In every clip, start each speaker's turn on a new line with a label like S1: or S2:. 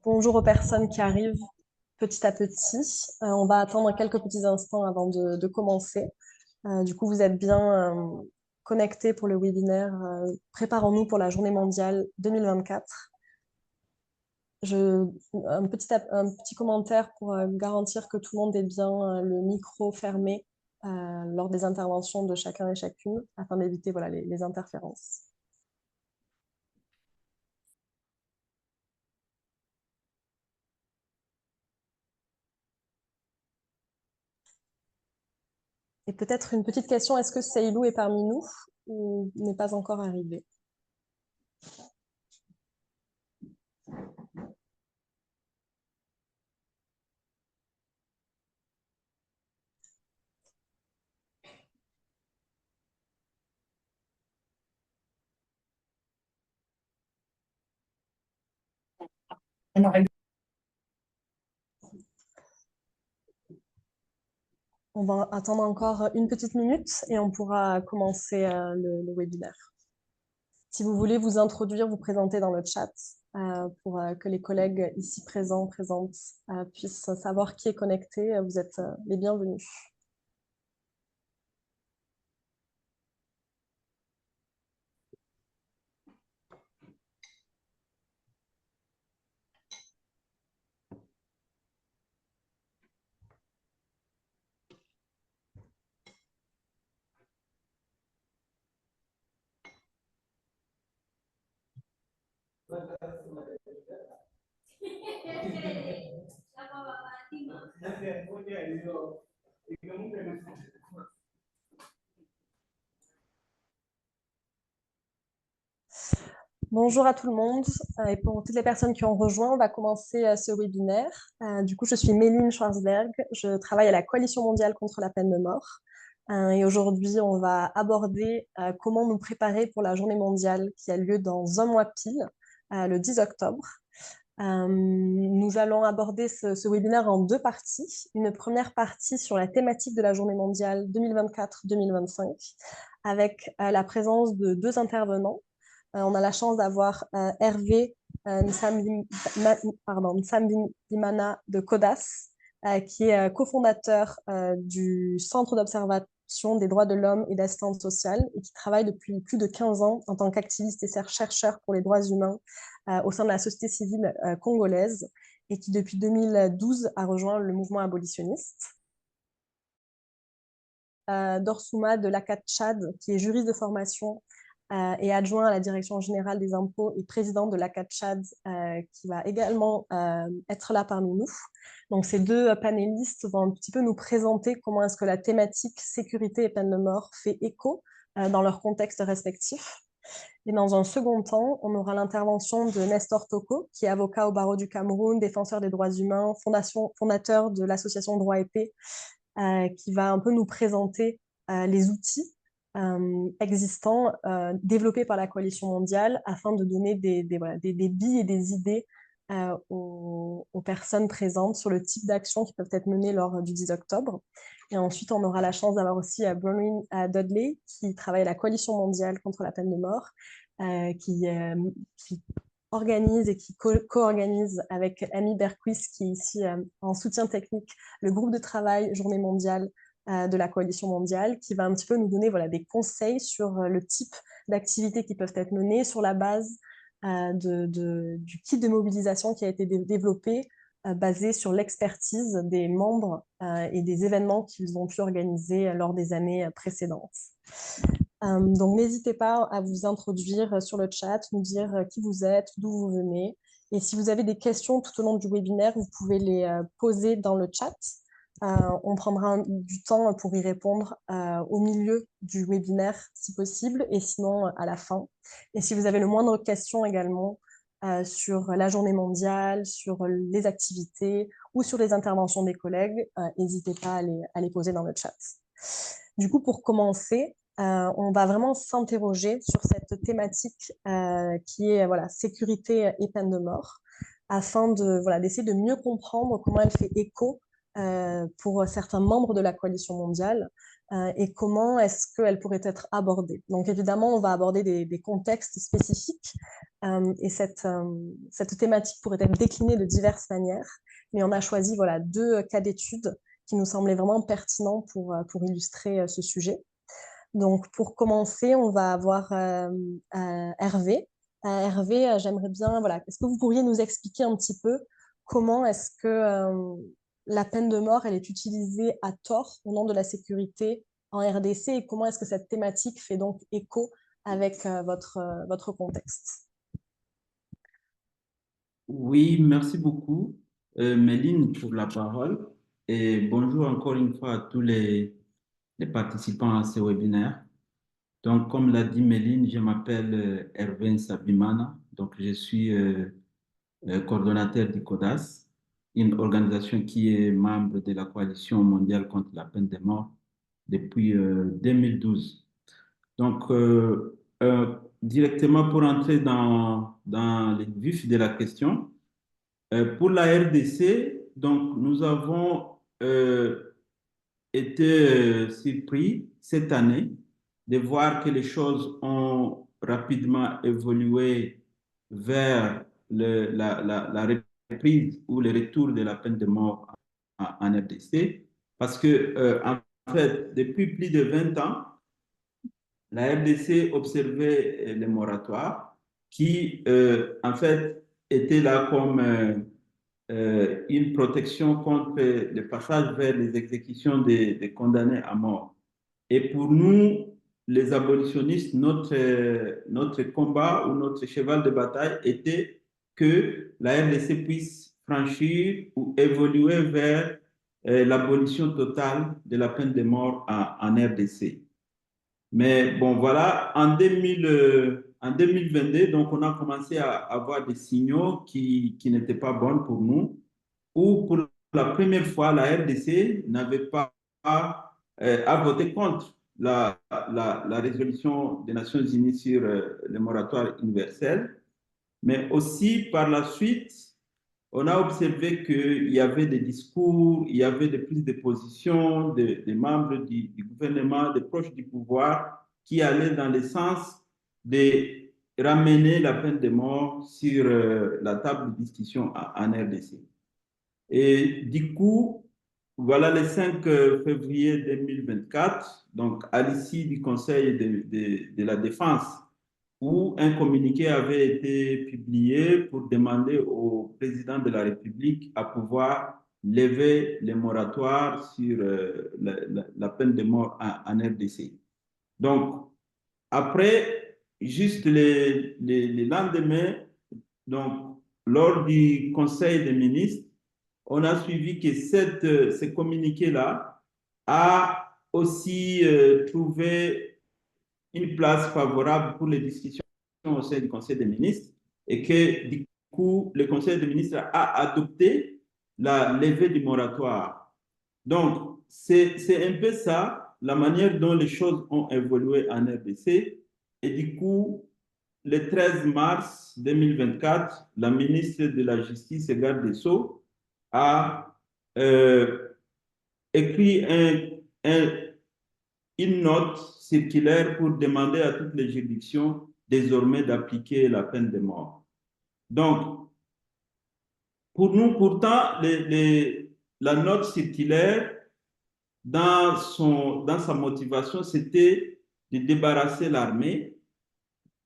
S1: Bonjour aux personnes qui arrivent petit à petit. On va attendre quelques petits instants avant de commencer. Du coup, vous êtes bien connectés pour le webinaire Préparons-nous pour la journée mondiale 2024. Un petit commentaire pour garantir que tout le monde ait bien le micro fermé lors des interventions de chacun et chacune, afin d'éviter voilà, les interférences. Et peut-être une petite question, est-ce que Seilou est parmi nous ou n'est pas encore arrivé? On va attendre encore une petite minute et on pourra commencer le webinaire. Si vous voulez vous introduire, vous présenter dans le chat pour que les collègues ici présentes puissent savoir qui est connecté, vous êtes les bienvenus. Bonjour à tout le monde et pour toutes les personnes qui ont rejoint, on va commencer ce webinaire. Du coup, je suis Méline Schwarzberg, je travaille à la Coalition mondiale contre la peine de mort. Et aujourd'hui, on va aborder comment nous préparer pour la journée mondiale qui a lieu dans un mois pile, le 10 octobre. Nous allons aborder ce webinaire en deux parties. Une première partie sur la thématique de la journée mondiale 2024-2025 avec la présence de deux intervenants. On a la chance d'avoir Hervé Nsambimana de CODAS, qui est cofondateur du Centre d'observation des droits de l'homme et d'assistance sociale et qui travaille depuis plus de 15 ans en tant qu'activiste et chercheur pour les droits humains au sein de la société civile congolaise et qui depuis 2012 a rejoint le mouvement abolitionniste. Dorsouma de l'ACAT Tchad, qui est juriste de formation et adjoint à la direction générale des impôts et président de l'ACAT Tchad, qui va également être là parmi nous. Donc ces deux panélistes vont un petit peu nous présenter comment est-ce que la thématique sécurité et peine de mort fait écho dans leurs contextes respectifs. Et dans un second temps, on aura l'intervention de Nestor Toko, qui est avocat au barreau du Cameroun, défenseur des droits humains, fondateur de l'association Droit et Paix, qui va un peu nous présenter les outils existants développés par la coalition mondiale afin de donner des billes et des idées aux personnes présentes sur le type d'actions qui peuvent être menées lors du 10 octobre. Et ensuite, on aura la chance d'avoir aussi Bronwyn Dudley, qui travaille à la coalition mondiale contre la peine de mort, qui organise et qui co-organise avec Amy Berquist, qui est ici en soutien technique, le groupe de travail Journée mondiale de la coalition mondiale, qui va un petit peu nous donner des conseils sur le type d'activités qui peuvent être menées sur la base du kit de mobilisation qui a été développé, basé sur l'expertise des membres et des événements qu'ils ont pu organiser lors des années précédentes. Donc, n'hésitez pas à vous introduire sur le chat, nous dire qui vous êtes, d'où vous venez. Et si vous avez des questions tout au long du webinaire, vous pouvez les poser dans le chat. On prendra du temps pour y répondre au milieu du webinaire, si possible, et sinon à la fin. Et si vous avez le moindre question également sur la journée mondiale, sur les activités ou sur les interventions des collègues, n'hésitez pas à les poser dans le chat. Du coup, pour commencer, on va vraiment s'interroger sur cette thématique qui est sécurité et peine de mort, afin d'essayer de mieux comprendre comment elle fait écho pour certains membres de la coalition mondiale, et comment est-ce qu'elle pourrait être abordée. Donc évidemment, on va aborder des contextes spécifiques et cette thématique pourrait être déclinée de diverses manières, mais on a choisi voilà, deux cas d'études qui nous semblaient vraiment pertinents pour illustrer ce sujet. Donc pour commencer, on va avoir Hervé. Hervé, j'aimerais bien, voilà, est-ce que vous pourriez nous expliquer un petit peu comment est-ce que la peine de mort, elle est utilisée à tort au nom de la sécurité en RDC et comment est-ce que cette thématique fait donc écho avec votre contexte?
S2: Oui, merci beaucoup, Méline, pour la parole. Et bonjour encore une fois à tous les participants à ce webinaire. Donc, comme l'a dit Méline, je m'appelle Hervé Sabimana. Donc, je suis coordonnateur d'ICODAS, une organisation qui est membre de la Coalition mondiale contre la peine de mort depuis 2012. Donc, directement pour entrer dans le vif de la question, pour la RDC, donc, nous avons été surpris cette année de voir que les choses ont rapidement évolué vers la reprise ou le retour de la peine de mort en RDC. Parce que, en fait, depuis plus de 20 ans, la RDC observait les moratoires qui, en fait, étaient là comme une protection contre le passage vers les exécutions des condamnés à mort. Et pour nous, les abolitionnistes, notre combat ou notre cheval de bataille était que la RDC puisse franchir ou évoluer vers l'abolition totale de la peine de mort en RDC. Mais bon, voilà, en 2022, donc on a commencé à avoir des signaux qui n'étaient pas bons pour nous, où pour la première fois, la RDC n'avait pas à voter contre la résolution des Nations Unies sur le moratoire universel. Mais aussi, par la suite, on a observé qu'il y avait des discours, il y avait des prises de position des membres du gouvernement, des proches du pouvoir, qui allaient dans le sens de ramener la peine de mort sur la table de discussion en RDC. Et du coup, voilà le 5 février 2024, donc à l'issue du Conseil de la Défense, où un communiqué avait été publié pour demander au président de la République à pouvoir lever les moratoires sur la peine de mort en RDC. Donc, après, juste les lendemains, donc, lors du Conseil des ministres, on a suivi que ce communiqué-là a aussi trouvé une place favorable pour les discussions au sein du Conseil des ministres et que du coup, le Conseil des ministres a adopté la levée du moratoire. Donc, c'est un peu ça, la manière dont les choses ont évolué en RDC. Et du coup, le 13 mars 2024, la ministre de la Justice et garde des Sceaux a écrit une note circulaire pour demander à toutes les juridictions désormais d'appliquer la peine de mort. Donc, pour nous, pourtant, la note circulaire, dans sa motivation, c'était de débarrasser l'armée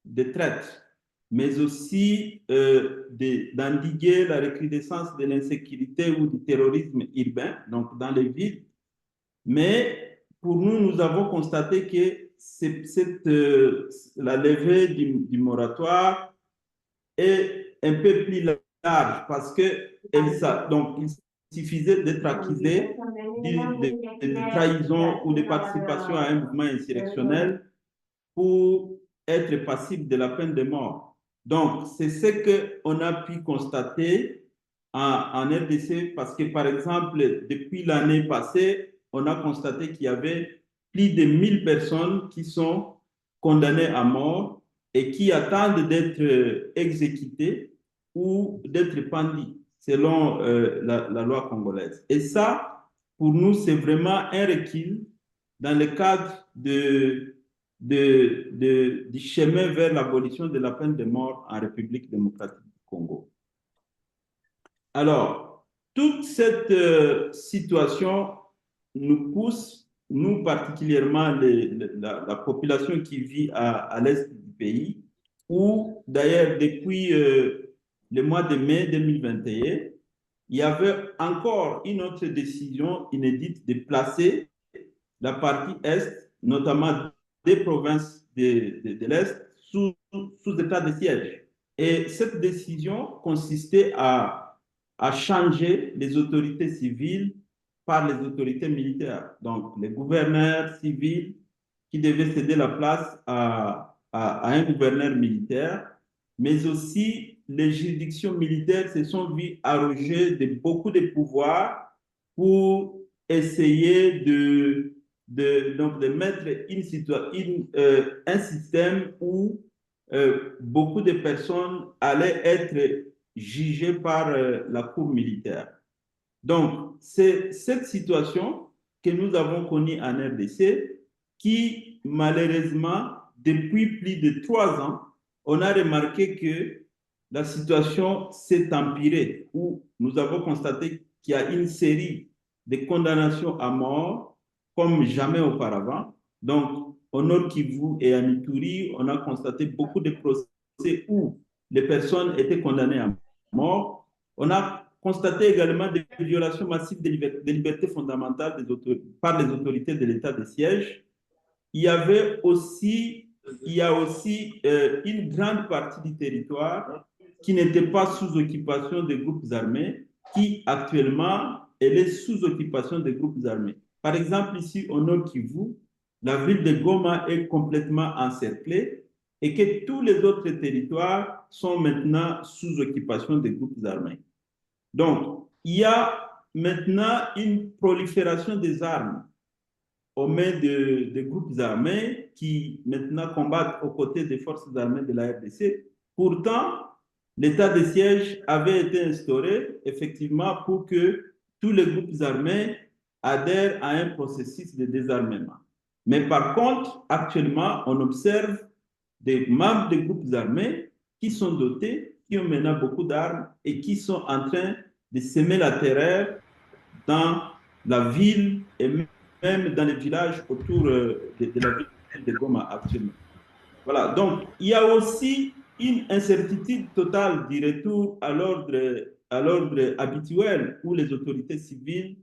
S2: des traîtres, mais aussi d'endiguer la recrudescence de l'insécurité ou du terrorisme urbain, donc dans les villes. Mais pour nous, nous avons constaté que la levée du moratoire est un peu plus large parce que donc, il suffisait d'être accusé de trahison ou de participation à un mouvement insurrectionnel pour être passible de la peine de mort. Donc, c'est ce qu'on a pu constater en RDC parce que, par exemple, depuis l'année passée, on a constaté qu'il y avait plus de 1000 personnes qui sont condamnées à mort et qui attendent d'être exécutées ou d'être pendues selon la loi congolaise. Et ça, pour nous, c'est vraiment un recul dans le cadre du chemin vers l'abolition de la peine de mort en République démocratique du Congo. Alors, toute cette situation nous pousse, nous particulièrement la population qui vit à l'est du pays, où d'ailleurs depuis le mois de mai 2021, il y avait encore une autre décision inédite de placer la partie est, notamment des provinces de l'Est, sous état de siège. Et cette décision consistait à changer les autorités civiles par les autorités militaires. Donc, les gouverneurs civils qui devaient céder la place à un gouverneur militaire, mais aussi les juridictions militaires se sont vues arroger beaucoup de pouvoirs pour essayer donc de mettre un système où beaucoup de personnes allaient être jugées par la cour militaire. Donc, c'est cette situation que nous avons connue en RDC qui, malheureusement, depuis plus de 3 ans, on a remarqué que la situation s'est empirée, où nous avons constaté qu'il y a une série de condamnations à mort comme jamais auparavant. Donc, au Nord Kivu et à Ituri, on a constaté beaucoup de procès où les personnes étaient condamnées à mort. On a constaté également des violations massives des libertés fondamentales par les autorités de l'État de siège. Il y avait aussi, il y a aussi une grande partie du territoire qui n'était pas sous occupation des groupes armés, qui actuellement elle est sous occupation des groupes armés. Par exemple, ici au Nord Kivu, la ville de Goma est complètement encerclée et que tous les autres territoires sont maintenant sous occupation des groupes armés. Donc, il y a maintenant une prolifération des armes aux mains de groupes armés qui maintenant combattent aux côtés des forces armées de la RDC. Pourtant, l'état de siège avait été instauré effectivement pour que tous les groupes armés adhèrent à un processus de désarmement. Mais par contre, actuellement, on observe des membres des groupes armés qui sont dotés, qui ont maintenant beaucoup d'armes et qui sont en train de semer la terreur dans la ville et même dans les villages autour de la ville de Goma actuellement. Voilà, donc il y a aussi une incertitude totale du retour à l'ordre habituel où les autorités civiles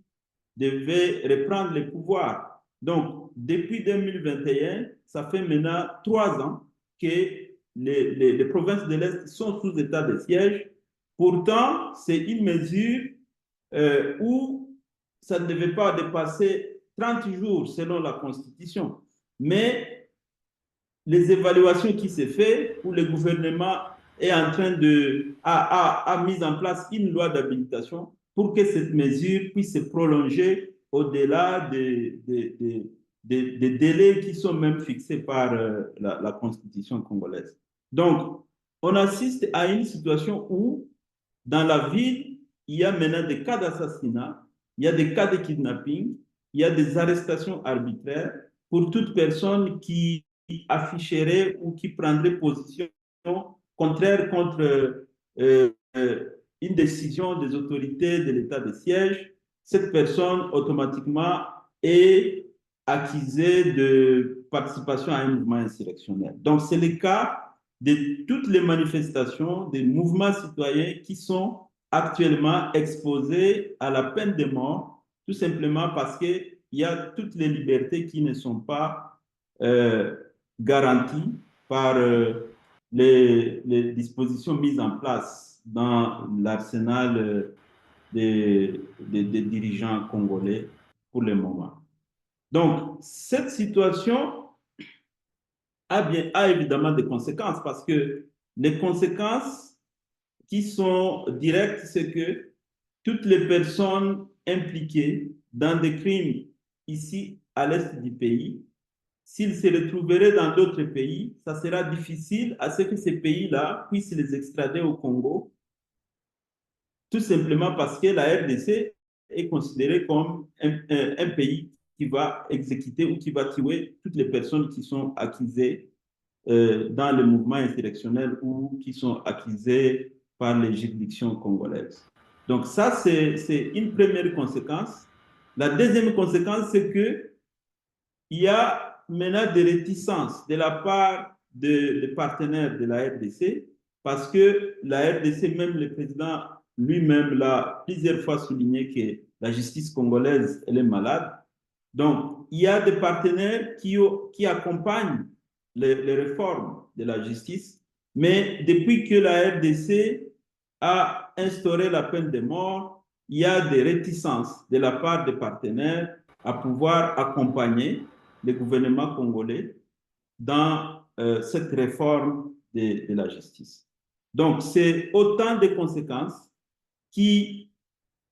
S2: devaient reprendre les pouvoirs. Donc, depuis 2021, ça fait maintenant 3 ans que les provinces de l'Est sont sous état de siège. Pourtant, c'est une mesure où ça ne devait pas dépasser 30 jours selon la Constitution. Mais les évaluations qui se font, où le gouvernement est en train a mis en place une loi d'habilitation pour que cette mesure puisse se prolonger au-delà des délais qui sont même fixés par la Constitution congolaise. Donc, on assiste à une situation où, dans la ville, il y a maintenant des cas d'assassinat, il y a des cas de kidnapping, il y a des arrestations arbitraires pour toute personne qui afficherait ou qui prendrait position contraire contre une décision des autorités de l'état de siège. Cette personne automatiquement est accusée de participation à un mouvement insurrectionnel. Donc, c'est le cas de toutes les manifestations, des mouvements citoyens qui sont actuellement exposés à la peine de mort, tout simplement parce qu'il y a toutes les libertés qui ne sont pas garanties par les dispositions mises en place dans l'arsenal des dirigeants congolais pour le moment. Donc, cette situation a évidemment des conséquences parce que les conséquences qui sont directes, c'est que toutes les personnes impliquées dans des crimes ici à l'est du pays, s'ils se retrouveraient dans d'autres pays, ça sera difficile à ce que ces pays-là puissent les extrader au Congo, tout simplement parce que la RDC est considérée comme un pays qui va exécuter ou qui va tuer toutes les personnes qui sont accusées dans le mouvement insurrectionnel ou qui sont accusées par les juridictions congolaises. Donc ça, c'est une première conséquence. La deuxième conséquence, c'est que il y a maintenant des réticences de la part des partenaires de la RDC parce que la RDC, même le président lui-même l'a plusieurs fois souligné que la justice congolaise, elle est malade. Donc, il y a des partenaires qui accompagnent les réformes de la justice, mais depuis que la RDC a instauré la peine de mort, il y a des réticences de la part des partenaires à pouvoir accompagner le gouvernement congolais dans cette réforme de la justice. Donc, c'est autant de conséquences qui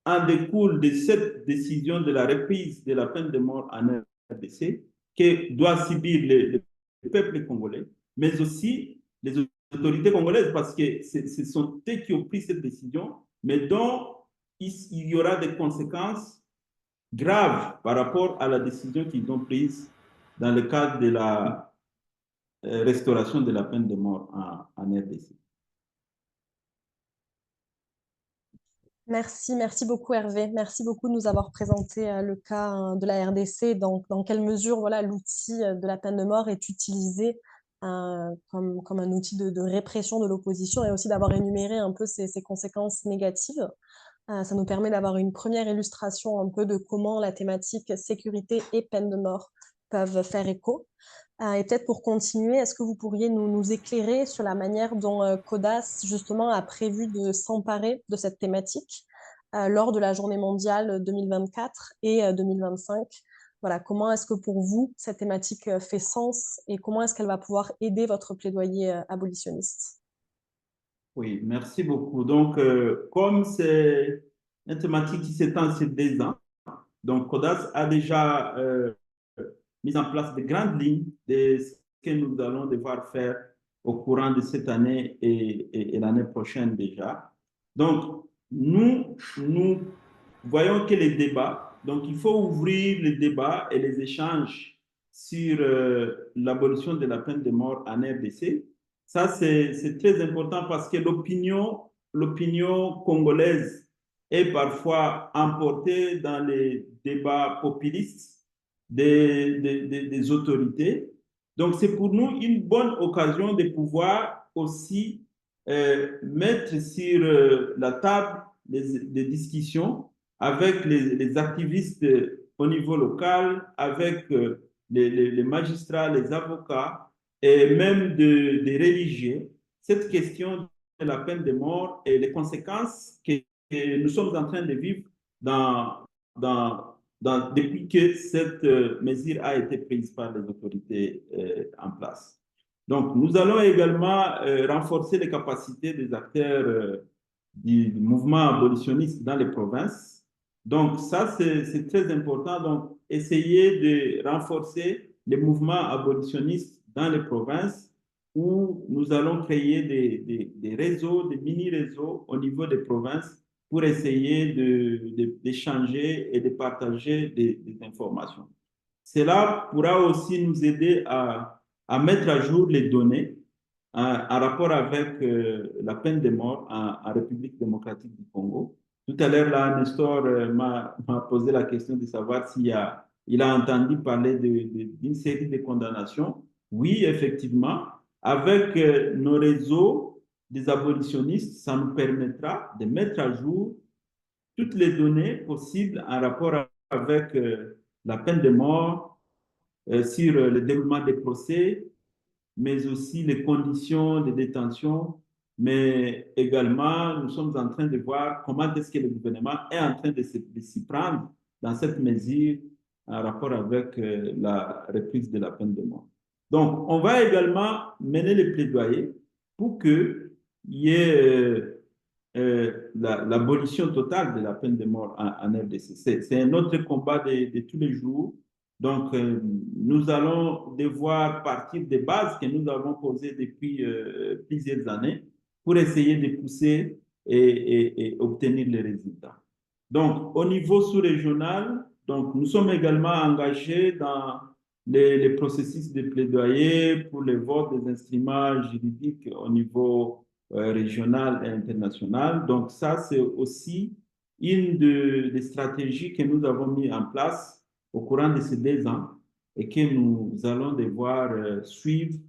S2: en découlent de cette décision de la reprise de la peine de mort en RDC que doit subir le peuple congolais, mais aussi les autorités congolaises, parce que ce sont eux qui ont pris cette décision, mais dont il y aura des conséquences graves par rapport à la décision qu'ils ont prise dans le cadre de la restauration de la peine de mort en RDC.
S1: Merci beaucoup Hervé. Merci beaucoup de nous avoir présenté le cas de la RDC, dans quelle mesure voilà, l'outil de la peine de mort est utilisé comme un outil de répression de l'opposition et aussi d'avoir énuméré un peu ses conséquences négatives. Ça nous permet d'avoir une première illustration un peu de comment la thématique sécurité et peine de mort peuvent faire écho. Et peut-être pour continuer, est-ce que vous pourriez nous éclairer sur la manière dont CODAS justement a prévu de s'emparer de cette thématique lors de la journée mondiale 2024 et 2025? Voilà, comment est-ce que pour vous, cette thématique fait sens et comment est-ce qu'elle va pouvoir aider votre plaidoyer abolitionniste?
S2: Oui, merci beaucoup. Donc, comme c'est une thématique qui s'étend sur 2 ans, donc CODAS a déjà mis en place de grandes lignes de ce que nous allons devoir faire au courant de cette année et l'année prochaine déjà. Donc, nous voyons que les débats, donc il faut ouvrir les débats et les échanges sur l'abolition de la peine de mort en RDC. Ça, c'est très important parce que l'opinion congolaise est parfois emportée dans les débats populistes des autorités. Donc, c'est pour nous une bonne occasion de pouvoir aussi mettre sur la table des discussions avec les activistes au niveau local, avec les magistrats, les avocats et même des religieux, cette question de la peine de mort et les conséquences que nous sommes en train de vivre depuis que cette mesure a été prise par les autorités en place. Donc, nous allons également renforcer les capacités des acteurs du mouvement abolitionniste dans les provinces. Donc, ça, c'est très important. Donc, essayer de renforcer les mouvements abolitionnistes dans les provinces où nous allons créer des réseaux, des mini-réseaux au niveau des provinces pour essayer d'échanger et de partager des informations. Cela pourra aussi nous aider à mettre à jour les données en rapport avec la peine de mort en République démocratique du Congo. Tout à l'heure, là, Nestor m'a posé la question de savoir il a entendu parler d'une série de condamnations. Oui, effectivement, avec nos réseaux des abolitionnistes, ça nous permettra de mettre à jour toutes les données possibles en rapport avec la peine de mort, sur le déroulement des procès, mais aussi les conditions de détention, mais également nous sommes en train de voir comment est-ce que le gouvernement est en train de s'y prendre dans cette mesure en rapport avec la reprise de la peine de mort. Donc, on va également mener les plaidoyers pour qu'il y ait l'abolition totale de la peine de mort en RDC. C'est un autre combat de tous les jours. Donc, nous allons devoir partir des bases que nous avons posées depuis plusieurs années pour essayer de pousser et obtenir les résultats. Donc, au niveau sous-régional, Donc, nous sommes également engagés dans les processus de plaidoyer pour le vote des instruments juridiques au niveau régional et international. Donc, ça, c'est aussi une des stratégies que nous avons mis en place au courant de ces 2 ans et que nous allons devoir suivre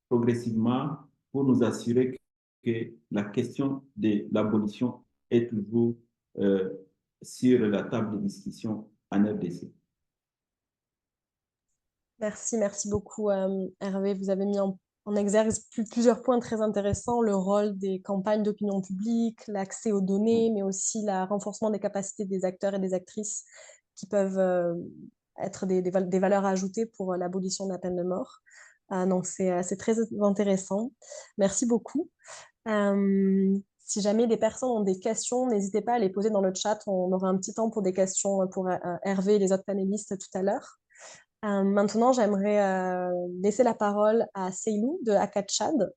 S2: progressivement pour nous assurer que la question de l'abolition est toujours euh, sur la table de discussion en RDC.
S1: Merci beaucoup, Hervé. Vous avez mis en exergue plusieurs points très intéressants, le rôle des campagnes d'opinion publique, l'accès aux données, mais aussi le renforcement des capacités des acteurs et des actrices qui peuvent être des valeurs ajoutées pour l'abolition de la peine de mort. Donc, c'est très intéressant. Merci beaucoup. Si jamais des personnes ont des questions, n'hésitez pas à les poser dans le chat. On aura un petit temps pour des questions pour Hervé et les autres panélistes tout à l'heure. Maintenant, j'aimerais laisser la parole à Seilou de ACAD Tchad.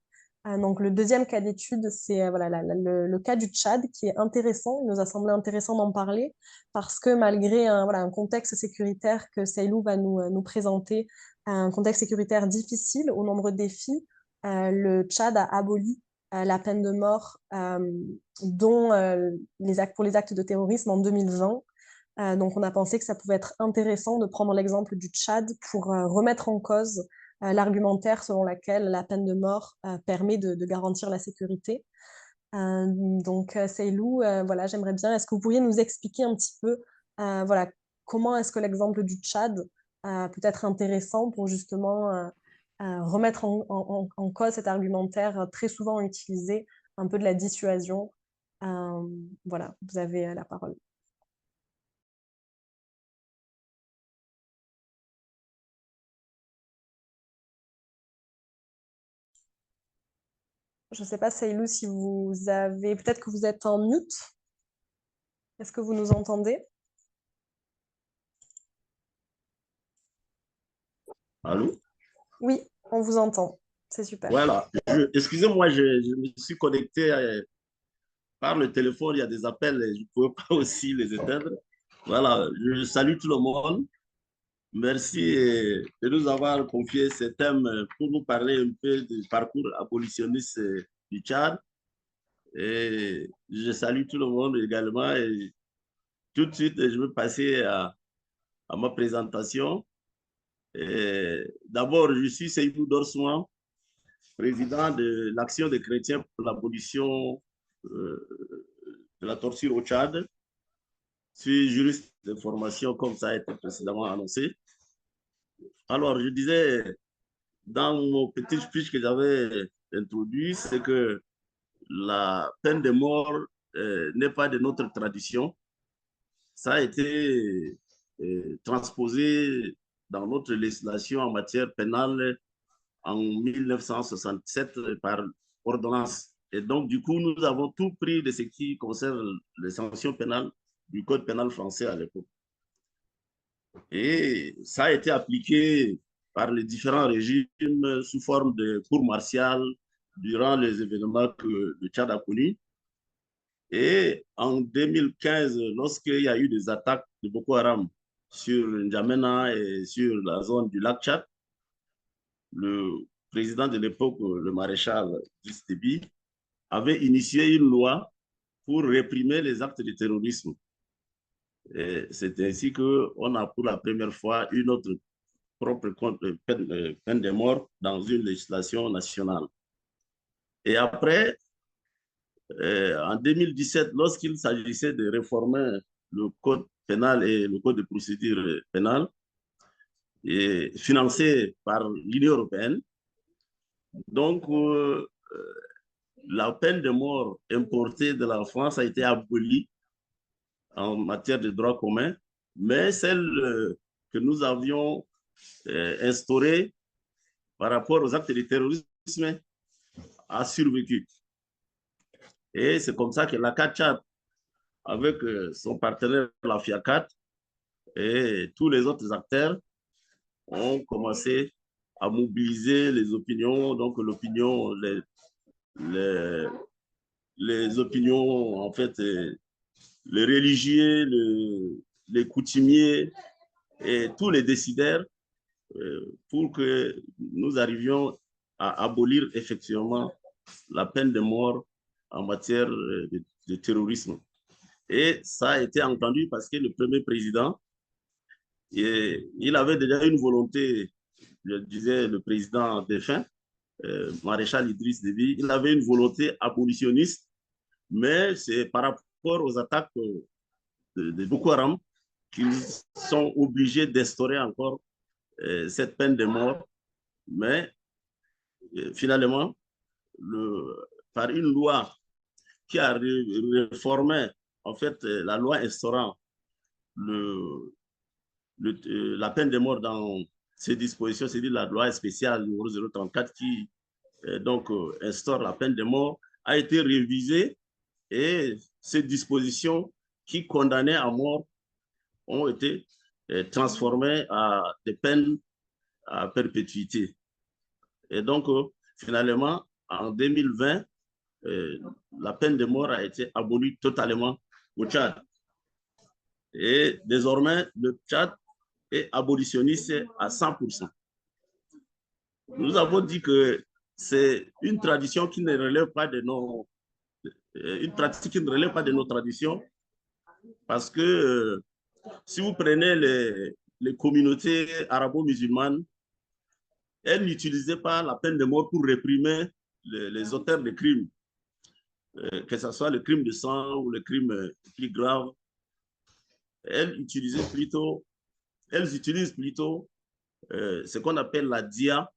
S1: Donc, le deuxième cas d'étude, c'est voilà, le cas du Tchad qui est intéressant. Il nous a semblé intéressant d'en parler parce que malgré voilà, un contexte sécuritaire que Seilou va nous présenter, un contexte sécuritaire difficile, au nombre de défis, le Tchad a aboli la peine de mort dont, pour les actes de terrorisme en 2020. Donc, on a pensé que ça pouvait être intéressant de prendre l'exemple du Tchad pour remettre en cause l'argumentaire selon lequel la peine de mort permet de garantir la sécurité. Donc, Seilou, voilà, j'aimerais bien, est-ce que vous pourriez nous expliquer un petit peu voilà, comment est-ce que l'exemple du Tchad peut être intéressant pour justement remettre en cause cet argumentaire très souvent utilisé, un peu de la dissuasion. Voilà, vous avez la parole. Je ne sais pas, Seilou, si vous avez... Peut-être que vous êtes en mute. Est-ce que vous nous entendez?
S3: Allô?
S1: Oui, on vous entend. C'est super.
S3: Voilà. Excusez-moi, je me suis connecté par le téléphone. Il y a des appels et je ne pouvais pas aussi les éteindre. Voilà. Je salue tout le monde. Merci de nous avoir confié ce thème pour nous parler un peu du parcours abolitionniste du Tchad. Et je salue tout le monde également. Et tout de suite, je vais passer à ma présentation. D'abord, je suis Seydou Dorsouan, président de l'Action des chrétiens pour l'abolition de la torture au Tchad. Je suis juriste de formation, comme ça a été précédemment annoncé. Alors, je disais, dans mon petit speech que j'avais introduit, c'est que la peine de mort n'est pas de notre tradition. Ça a été transposé dans notre législation en matière pénale en 1967 par ordonnance. Et donc, du coup, nous avons tout pris de ce qui concerne les sanctions pénales du Code pénal français à l'époque. Et ça a été appliqué par les différents régimes sous forme de cour martiale durant les événements que le Tchad a connus. Et en 2015, lorsqu'il y a eu des attaques de Boko Haram sur N'Djamena et sur la zone du lac Tchad, le président de l'époque, le maréchal Driss Déby, avait initié une loi pour réprimer les actes de terrorisme. C'est ainsi qu'on a pour la première fois eu notre propre peine de mort dans une législation nationale. Et après, en 2017, lorsqu'il s'agissait de réformer le code pénal et le code de procédure pénale, et financé par l'Union européenne, donc la peine de mort importée de la France a été abolie en matière de droit commun, mais celle que nous avions instaurée par rapport aux actes de terrorisme a survécu. Et c'est comme ça que la CATCHAD, avec son partenaire, la FIACAT, et tous les autres acteurs, ont commencé à mobiliser les opinions, donc l'opinion, les opinions, en fait, les religieux, les coutumiers et tous les décideurs pour que nous arrivions à abolir effectivement la peine de mort en matière de terrorisme. Et ça a été entendu parce que le premier président, il avait déjà une volonté, je disais le président défunt, maréchal Idriss Déby, il avait une volonté abolitionniste, mais c'est par rapport aux attaques de Boko Haram qu'ils sont obligés d'instaurer encore cette peine de mort. Mais finalement, par une loi qui a réformé en fait la loi instaurant la peine de mort dans ces dispositions, c'est-à-dire la loi spéciale numéro 034 qui instaure la peine de mort, a été révisée et ces dispositions qui condamnaient à mort ont été transformées à des peines à perpétuité. Et donc, finalement, en 2020, la peine de mort a été abolie totalement au Tchad. Et désormais, le Tchad est abolitionniste à 100%. Nous avons dit que c'est une tradition qui ne relève pas de une pratique qui ne relève pas de nos traditions, parce que si vous prenez les communautés arabo-musulmanes, elles n'utilisaient pas la peine de mort pour réprimer les auteurs de crimes, que ce soit le crime de sang ou le crime plus grave. Elles utilisent plutôt ce qu'on appelle la dia,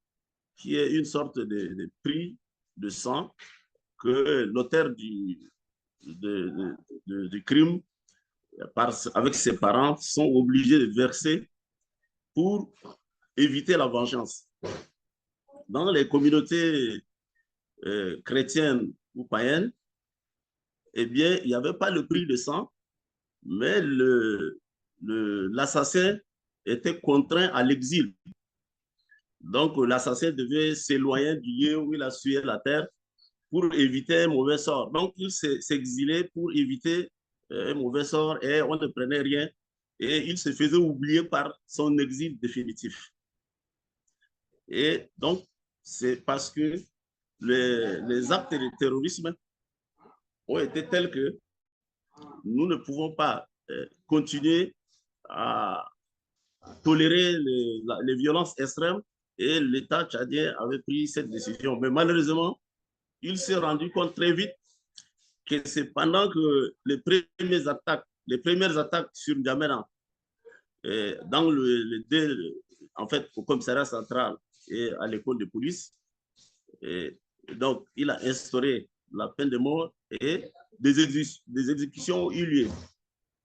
S3: qui est une sorte de prix de sang que l'auteur du crime, avec ses parents, sont obligés de verser pour éviter la vengeance. Dans les communautés chrétiennes ou païennes, eh bien, il n'y avait pas le prix de sang, mais l'assassin était contraint à l'exil. Donc, l'assassin devait s'éloigner du lieu où il a sué la terre pour éviter un mauvais sort. Donc, il s'exilait pour éviter un mauvais sort et on ne prenait rien. Et il se faisait oublier par son exil définitif. Et donc, c'est parce que les actes de terrorisme ont été tels que nous ne pouvons pas continuer à tolérer les violences extrêmes et l'État tchadien avait pris cette décision. Mais malheureusement, il s'est rendu compte très vite que c'est pendant que les premières attaques sur N'Djamena, dans en fait, au commissariat central et à l'école de police, et donc il a instauré la peine de mort et des exécutions ont eu lieu.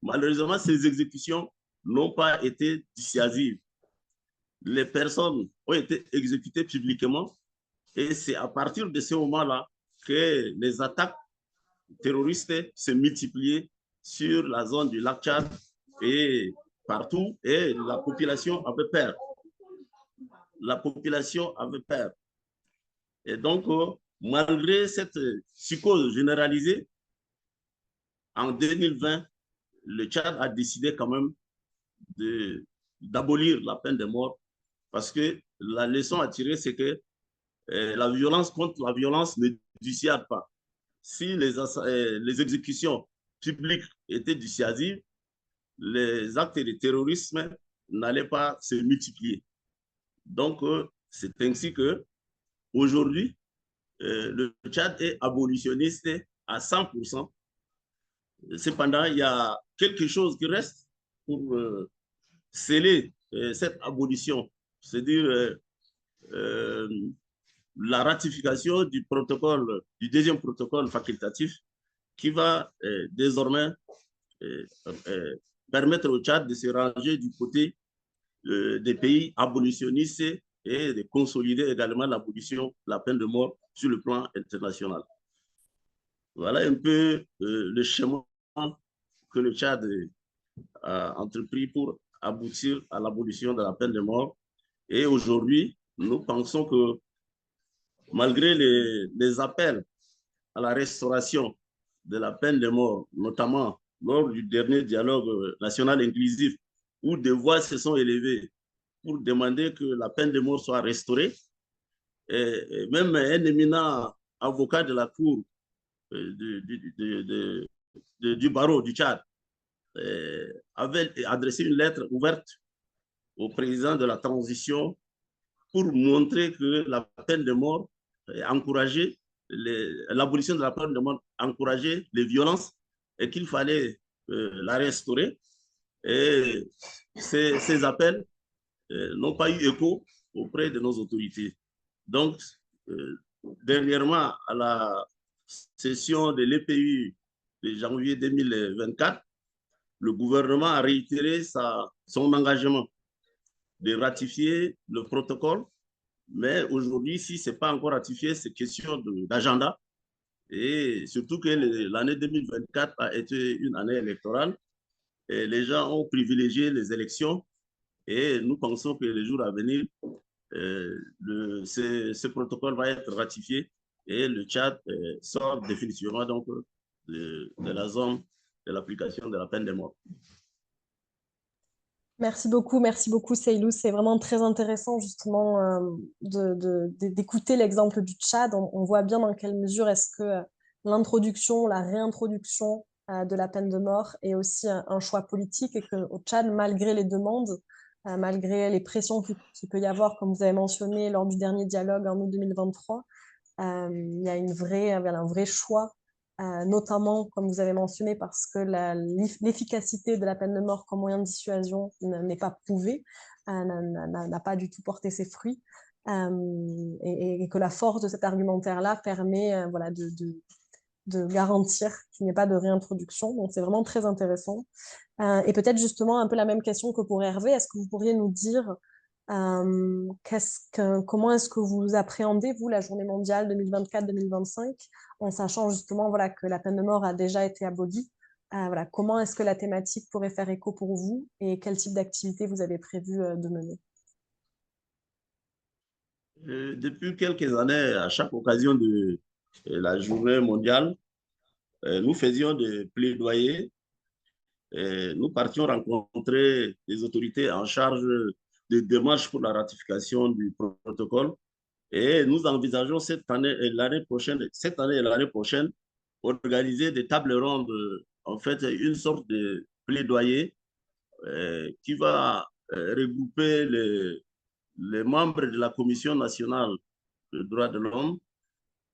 S3: Malheureusement, ces exécutions n'ont pas été dissuasives. Les personnes ont été exécutées publiquement et c'est à partir de ce moment-là que les attaques terroristes se multipliaient sur la zone du lac Tchad et partout, et la population avait peur. La population avait peur. Et donc, malgré cette psychose généralisée, en 2020, le Tchad a décidé quand même d'abolir la peine de mort parce que la leçon à tirer, c'est que la violence contre la violence ne dissuade pas. Si les exécutions publiques étaient dissuasives, les actes de terrorisme n'allaient pas se multiplier. Donc, c'est ainsi que aujourd'hui, le Tchad est abolitionniste à 100%. Cependant, il y a quelque chose qui reste pour sceller cette abolition, c'est-à-dire la ratification du protocole, du deuxième protocole facultatif qui va désormais permettre au Tchad de se ranger du côté des pays abolitionnistes et de consolider également l'abolition de la peine de mort sur le plan international. Voilà un peu le chemin que le Tchad a entrepris pour aboutir à l'abolition de la peine de mort. Et aujourd'hui, nous pensons que malgré les appels à la restauration de la peine de mort, notamment lors du dernier dialogue national inclusif, où des voix se sont élevées pour demander que la peine de mort soit restaurée. Et même un éminent avocat de la Cour du barreau du Tchad avait adressé une lettre ouverte au président de la transition pour montrer que la peine de mort encourageait l'abolition de la peine de mort encourageait les violences et qu'il fallait la restaurer. Et ces appels n'ont pas eu écho auprès de nos autorités. Donc, dernièrement, à la session de l'EPU de janvier 2024, le gouvernement a réitéré son engagement de ratifier le protocole. Mais aujourd'hui, si ce n'est pas encore ratifié, c'est question d'agenda. Et surtout que l'année 2024 a été une année électorale. Et les gens ont privilégié les élections. Et nous pensons que les jours à venir, ce protocole va être ratifié et le Tchad sort définitivement donc, de la zone de l'application de la peine de mort.
S1: Merci beaucoup Seilou. C'est vraiment très intéressant justement d'écouter l'exemple du Tchad. On voit bien dans quelle mesure est-ce que l'introduction, la réintroduction de la peine de mort est aussi un choix politique et qu'au Tchad, malgré les demandes, malgré les pressions qu'il peut y avoir, comme vous avez mentionné lors du dernier dialogue en août 2023, il y a un vrai choix, notamment, comme vous avez mentionné, parce que l'efficacité de la peine de mort comme moyen de dissuasion n'est pas prouvée, n'a pas du tout porté ses fruits, et que la force de cet argumentaire-là permet voilà, de garantir qu'il n'y ait pas de réintroduction. Donc, c'est vraiment très intéressant. Et peut-être justement un peu la même question que pour Hervé, est-ce que vous pourriez nous dire comment est-ce que vous appréhendez, vous, la journée mondiale 2024-2025, en sachant justement voilà, que la peine de mort a déjà été abolie. Voilà, comment est-ce que la thématique pourrait faire écho pour vous et quel type d'activité vous avez prévu de mener?
S3: Depuis quelques années, à chaque occasion de la journée mondiale, nous faisions des plaidoyers. Nous partions rencontrer les autorités en charge des démarches pour la ratification du protocole. Et nous envisageons cette année et l'année prochaine, organiser des tables rondes, en fait, une sorte de plaidoyer qui va regrouper les membres de la Commission nationale des droits de l'homme,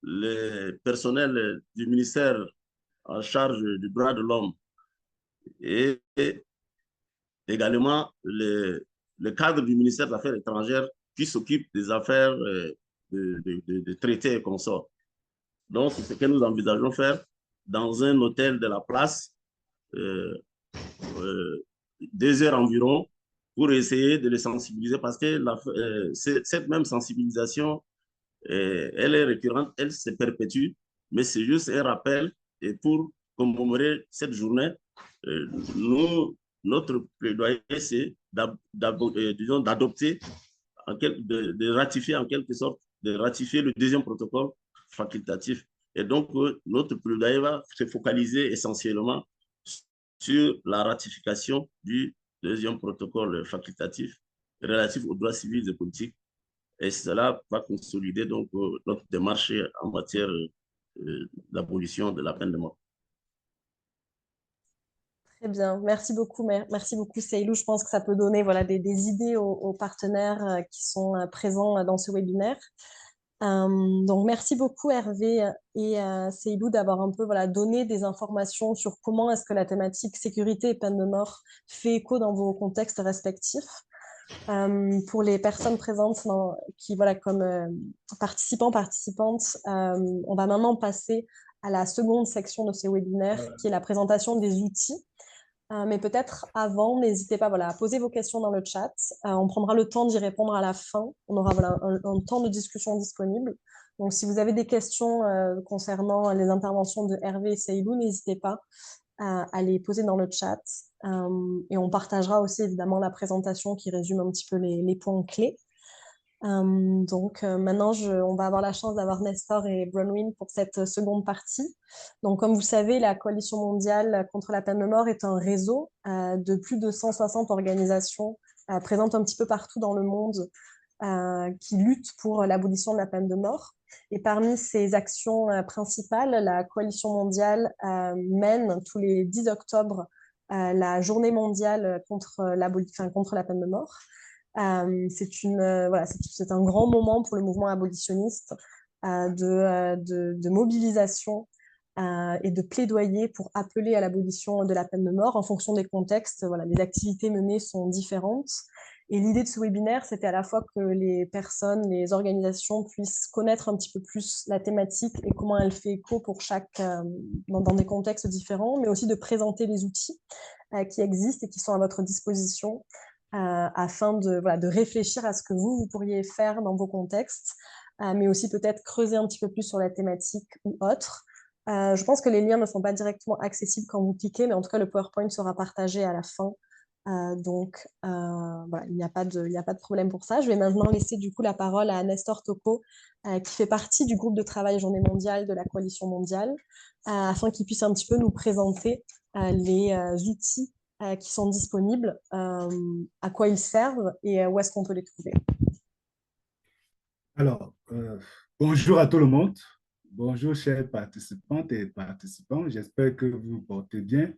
S3: les personnels du ministère en charge du droit de l'homme et également le cadre du ministère des Affaires étrangères qui s'occupe des affaires de traités et consorts. Donc, c'est ce que nous envisageons faire dans un hôtel de la place, 2 heures environ, pour essayer de les sensibiliser parce que cette même sensibilisation, elle est récurrente, elle se perpétue, mais c'est juste un rappel et pour commémorer cette journée, notre plaidoyer, c'est d'adopter, de ratifier en quelque sorte, de ratifier le deuxième protocole facultatif. Et donc, notre plaidoyer va se focaliser essentiellement sur la ratification du deuxième protocole facultatif relatif aux droits civils et politiques. Et cela va consolider donc notre démarche en matière d'abolition de la peine de mort.
S1: Très bien, merci beaucoup Seilou. Je pense que ça peut donner voilà, des idées aux partenaires qui sont présents dans ce webinaire. Donc merci beaucoup Hervé et Seilou d'avoir un peu voilà, donné des informations sur comment est-ce que la thématique sécurité et peine de mort fait écho dans vos contextes respectifs. Pour les personnes présentes qui voilà, comme participantes, on va maintenant passer à la seconde section de ce webinaire qui est la présentation des outils. Mais peut-être avant, n'hésitez pas voilà, à poser vos questions dans le chat. On prendra le temps d'y répondre à la fin. On aura voilà, un temps de discussion disponible. Donc, si vous avez des questions concernant les interventions de Hervé et Seilou, n'hésitez pas à les poser dans le chat. Et on partagera aussi évidemment la présentation qui résume un petit peu les points clés. Maintenant, on va avoir la chance d'avoir Nestor et Bronwyn pour cette seconde partie. Donc, comme vous savez, la Coalition mondiale contre la peine de mort est un réseau de plus de 160 organisations présentes un petit peu partout dans le monde qui luttent pour l'abolition de la peine de mort. Et parmi ces actions principales, la Coalition mondiale mène tous les 10 octobre la journée mondiale contre la peine de mort. C'est un grand moment pour le mouvement abolitionniste de mobilisation et de plaidoyer pour appeler à l'abolition de la peine de mort en fonction des contextes. Voilà, les activités menées sont différentes. Et l'idée de ce webinaire, c'était à la fois que les personnes, les organisations puissent connaître un petit peu plus la thématique et comment elle fait écho pour dans des contextes différents, mais aussi de présenter les outils qui existent et qui sont à votre disposition afin de réfléchir à ce que vous pourriez faire dans vos contextes, mais aussi peut-être creuser un petit peu plus sur la thématique ou autre. Je pense que les liens ne sont pas directement accessibles quand vous cliquez, mais en tout cas, le PowerPoint sera partagé à la fin. Voilà, il n'y a pas de problème pour ça. Je vais maintenant laisser du coup la parole à Nestor Toko, qui fait partie du groupe de travail Journée mondiale de la Coalition mondiale, afin qu'il puisse un petit peu nous présenter les outils qui sont disponibles, à quoi ils servent et où est-ce qu'on peut les trouver.
S4: Alors, bonjour à tout le monde. Bonjour, chers participantes et participants. J'espère que vous vous portez bien.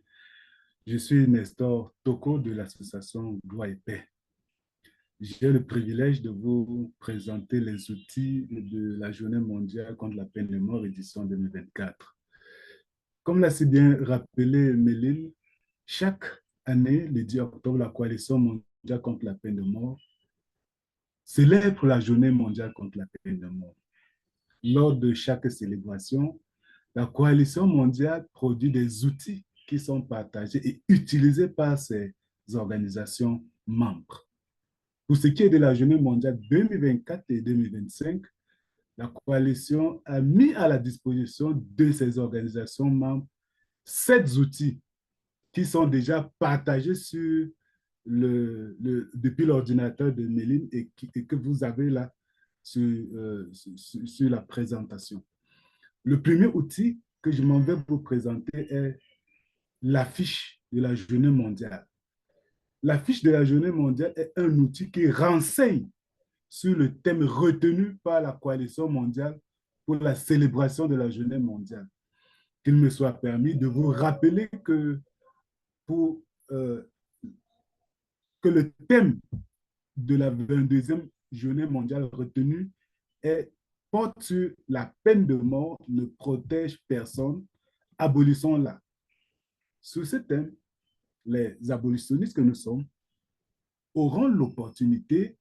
S4: Je suis Nestor Toko de l'association Droit et Paix. J'ai le privilège de vous présenter les outils de la Journée mondiale contre la peine de mort, édition 2024. Comme l'a si bien rappelé Méline, chaque année, le 10 octobre, la Coalition mondiale contre la peine de mort célèbre la Journée mondiale contre la peine de mort. Lors de chaque célébration, la Coalition mondiale produit des outils qui sont partagés et utilisés par ses organisations membres. Pour ce qui est de la Journée mondiale 2024 et 2025, la Coalition a mis à la disposition de ses organisations membres 7 outils qui sont déjà partagés depuis l'ordinateur de Méline et que vous avez là sur la présentation. Le premier outil que je m'en vais vous présenter est l'affiche de la Journée mondiale. L'affiche de la Journée mondiale est un outil qui renseigne sur le thème retenu par la Coalition mondiale pour la célébration de la Journée mondiale. Qu'il me soit permis de vous rappeler que que le thème de la 22e Journée mondiale retenue porte sur la peine de mort ne protège personne, abolissons-la. Sur ce thème, les abolitionnistes que nous sommes auront l'opportunité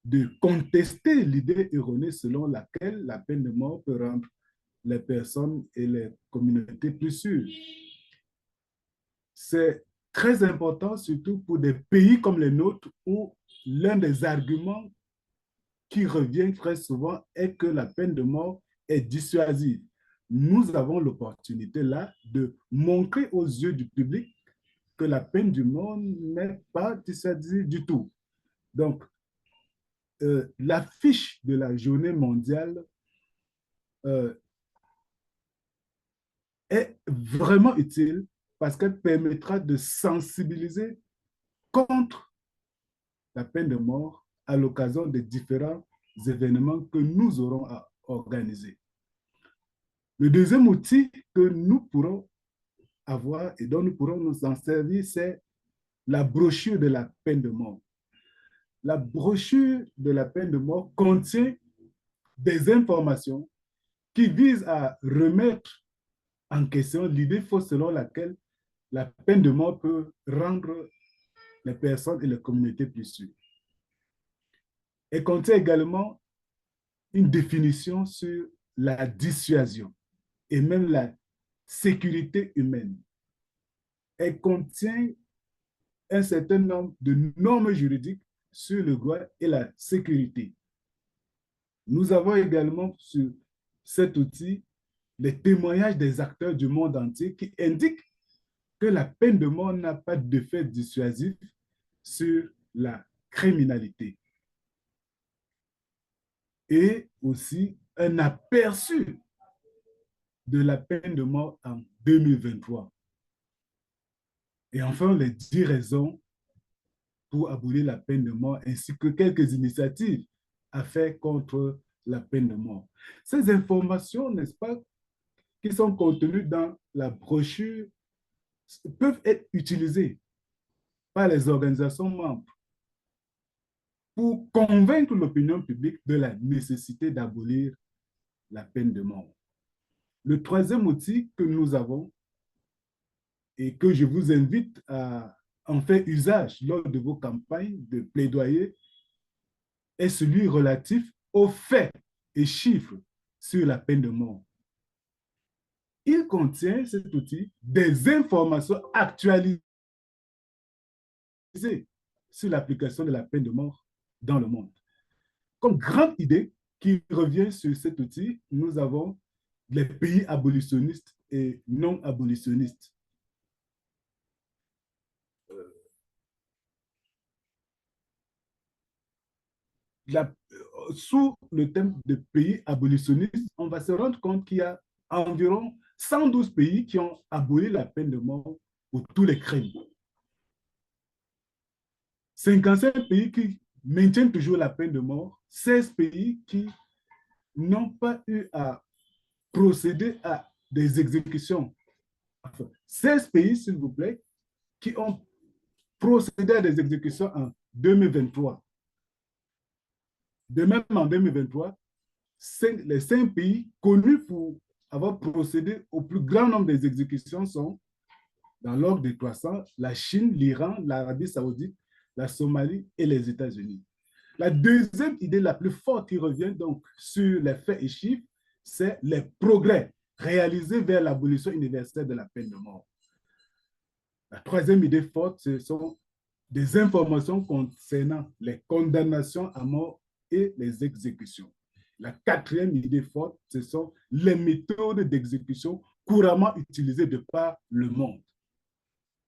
S4: de contester l'idée erronée selon laquelle la peine de mort peut rendre les personnes et les communautés plus sûres. C'est très important, surtout pour des pays comme les nôtres, où l'un des arguments qui revient très souvent est que la peine de mort est dissuasive. Nous avons l'opportunité là de montrer aux yeux du public que la peine de mort n'est pas dissuasive du tout. Donc, l'affiche de la Journée mondiale est vraiment utile parce qu'elle permettra de sensibiliser contre la peine de mort à l'occasion des différents événements que nous aurons à organiser. Le deuxième outil que nous pourrons avoir et dont nous pourrons nous en servir, c'est la brochure de la peine de mort. La brochure de la peine de mort contient des informations qui visent à remettre en question l'idée fausse selon laquelle la peine de mort peut rendre les personnes et les communautés plus sûres. Elle contient également une définition sur la dissuasion et même la sécurité humaine. Elle contient un certain nombre de normes juridiques sur le droit et la sécurité. Nous avons également sur cet outil les témoignages des acteurs du monde entier qui indiquent que la peine de mort n'a pas d'effet dissuasif sur la criminalité. et aussi un aperçu de la peine de mort en 2023. Et enfin, les 10 raisons pour abolir la peine de mort, ainsi que quelques initiatives à faire contre la peine de mort. Ces informations, n'est-ce pas, qui sont contenues dans la brochure, peuvent être utilisées par les organisations membres pour convaincre l'opinion publique de la nécessité d'abolir la peine de mort. Le troisième outil que nous avons et que je vous invite à en faire usage lors de vos campagnes de plaidoyer est celui relatif aux faits et chiffres sur la peine de mort. Il contient, cet outil, des informations actualisées sur l'application de la peine de mort dans le monde. Comme grande idée qui revient sur cet outil, nous avons les pays abolitionnistes et non abolitionnistes. Sous le thème de pays abolitionnistes, on va se rendre compte qu'il y a environ 112 pays qui ont aboli la peine de mort pour tous les crimes. 55 pays qui maintiennent toujours la peine de mort, 16 pays qui n'ont pas eu à procéder à des exécutions. Enfin, 16 pays, s'il vous plaît, qui ont procédé à des exécutions en 2023. De même, en 2023, les 5 pays connus pour avoir procédé au plus grand nombre des exécutions sont, dans l'ordre décroissant, la Chine, l'Iran, l'Arabie saoudite, la Somalie et les États-Unis. La deuxième idée la plus forte qui revient donc sur les faits et chiffres, c'est les progrès réalisés vers l'abolition universelle de la peine de mort. La troisième idée forte, ce sont des informations concernant les condamnations à mort et les exécutions. La quatrième idée forte, ce sont les méthodes d'exécution couramment utilisées de par le monde.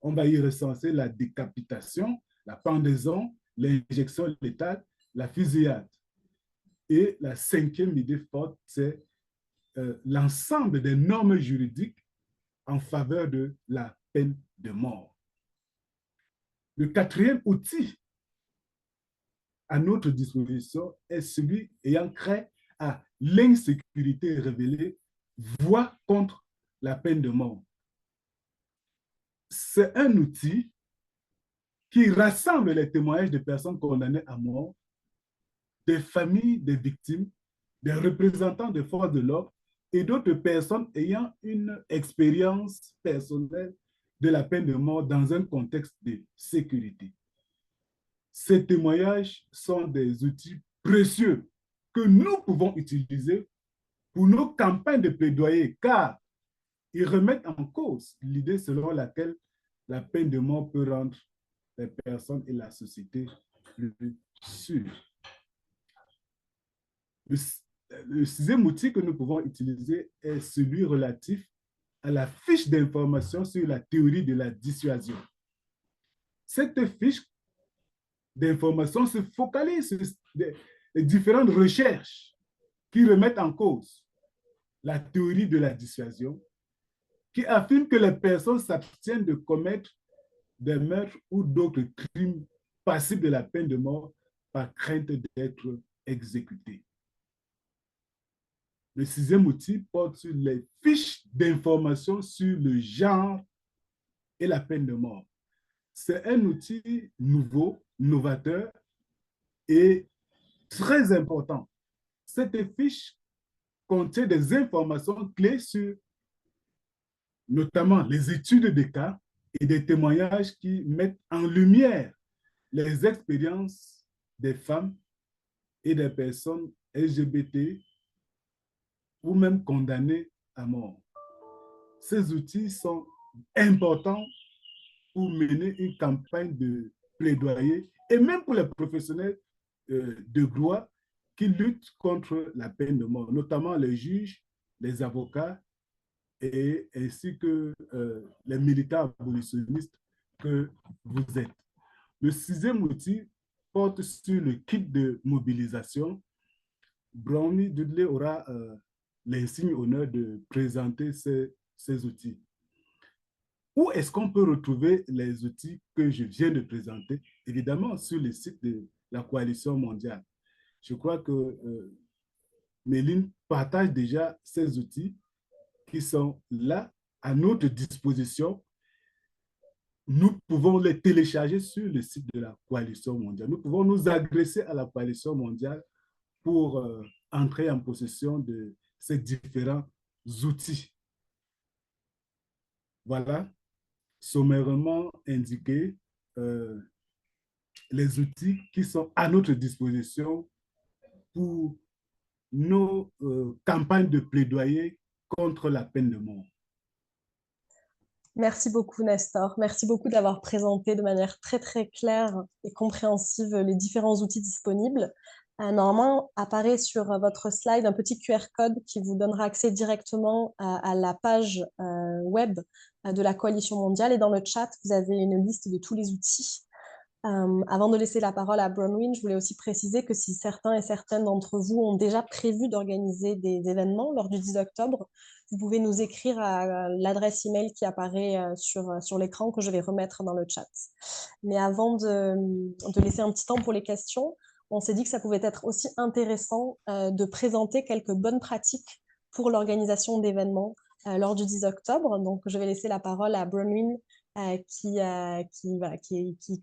S4: On va y recenser la décapitation, la pendaison, l'injection létale, la fusillade. Et la cinquième idée forte, c'est l'ensemble des normes juridiques en faveur de la peine de mort. Le quatrième outil à notre disposition est celui ayant trait à l'insécurité révélée, voie contre la peine de mort. C'est un outil qui rassemble les témoignages de personnes condamnées à mort, des familles des victimes, des représentants des forces de l'ordre et d'autres personnes ayant une expérience personnelle de la peine de mort dans un contexte de sécurité. Ces témoignages sont des outils précieux que nous pouvons utiliser pour nos campagnes de plaidoyer, car ils remettent en cause l'idée selon laquelle la peine de mort peut rendre les personnes et la société plus sûres. Le sixième outil que nous pouvons utiliser est celui relatif à la fiche d'information sur la théorie de la dissuasion. Cette fiche d'information se focalise sur les différentes recherches qui remettent en cause la théorie de la dissuasion, qui affirme que les personnes s'abstiennent de commettre des meurtres ou d'autres crimes passibles de la peine de mort par crainte d'être exécutés. Le sixième outil porte sur les fiches d'information sur le genre et la peine de mort. C'est un outil nouveau, novateur et très important. Cette fiche contient des informations clés sur notamment les études de cas et des témoignages qui mettent en lumière les expériences des femmes et des personnes LGBT ou même condamnées à mort. Ces outils sont importants pour mener une campagne de plaidoyer et même pour les professionnels de droit qui luttent contre la peine de mort, notamment les juges, les avocats et ainsi que les militants abolitionnistes que vous êtes. Le sixième outil porte sur le kit de mobilisation Brownie Dudley aura l'insigne honneur de présenter ces outils. Où est-ce qu'on peut retrouver les outils que je viens de présenter? Évidemment, sur le site de la Coalition mondiale. Je crois que Méline partage déjà ces outils qui sont là à notre disposition. Nous pouvons les télécharger sur le site de la Coalition mondiale. Nous pouvons nous agresser à la Coalition mondiale pour entrer en possession de ces différents outils. Voilà, sommairement indiqué les outils qui sont à notre disposition pour nos campagnes de plaidoyer contre la peine de mort.
S1: Merci beaucoup, Nestor. Merci beaucoup d'avoir présenté de manière très, très claire et compréhensive les différents outils disponibles. Normalement, apparaît sur votre slide un petit QR code qui vous donnera accès directement à la page web de la Coalition mondiale. Et dans le chat, vous avez une liste de tous les outils. Avant de laisser la parole à Bronwyn, je voulais aussi préciser que si certains et certaines d'entre vous ont déjà prévu d'organiser des événements lors du 10 octobre, vous pouvez nous écrire à l'adresse email qui apparaît sur l'écran que je vais remettre dans le chat. Mais avant de laisser un petit temps pour les questions, on s'est dit que ça pouvait être aussi intéressant de présenter quelques bonnes pratiques pour l'organisation d'événements lors du 10 octobre. Donc, je vais laisser la parole à Bronwyn qui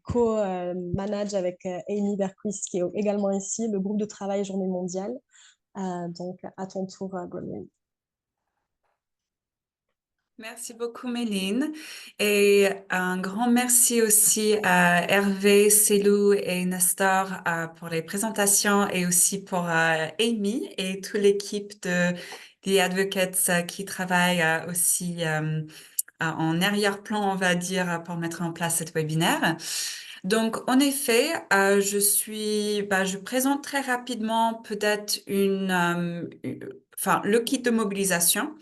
S1: co-manage avec Amy Berquist, qui est également ici, le groupe de travail Journée mondiale. Donc, à ton tour, Bronwyn.
S5: Merci beaucoup, Méline. Et un grand merci aussi à Hervé, Célou et Nestor pour les présentations et aussi pour Amy et toute l'équipe de The Advocates qui travaille aussi en arrière-plan, on va dire, pour mettre en place cet webinaire. Donc, en effet, je présente très rapidement peut-être le kit de mobilisation,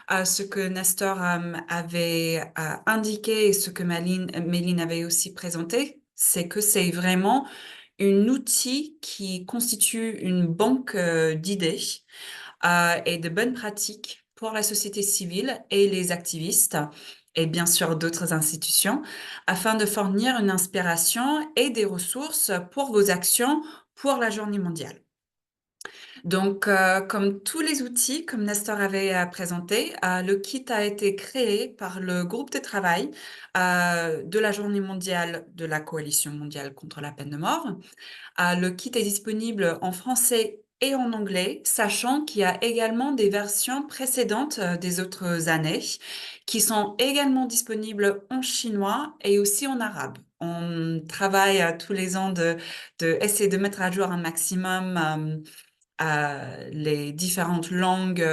S5: ce que Nestor avait indiqué et ce que Méline avait aussi présenté, c'est que c'est vraiment un outil qui constitue une banque d'idées et de bonnes pratiques pour la société civile et les activistes et bien sûr d'autres institutions afin de fournir une inspiration et des ressources pour vos actions pour la journée mondiale. Donc, comme tous les outils, comme Nestor avait présenté, le kit a été créé par le groupe de travail de la journée mondiale de la Coalition mondiale contre la peine de mort. Le kit est disponible en français et en anglais, sachant qu'il y a également des versions précédentes des autres années qui sont également disponibles en chinois et aussi en arabe. On travaille tous les ans de essayer de mettre à jour un maximum les différentes langues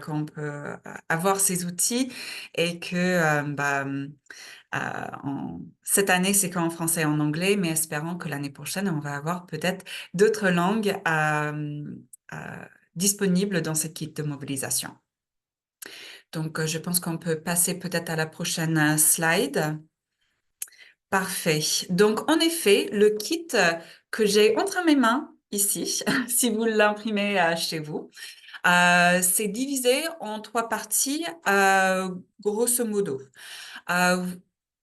S5: qu'on peut avoir ces outils et que cette année, c'est qu'en français et en anglais, mais espérons que l'année prochaine, on va avoir peut-être d'autres langues disponibles dans ce kit de mobilisation. Donc, je pense qu'on peut passer peut-être à la prochaine slide. Parfait. Donc, en effet, le kit que j'ai entre mes mains ici, si vous l'imprimez chez vous, c'est divisé en 3 parties, grosso modo.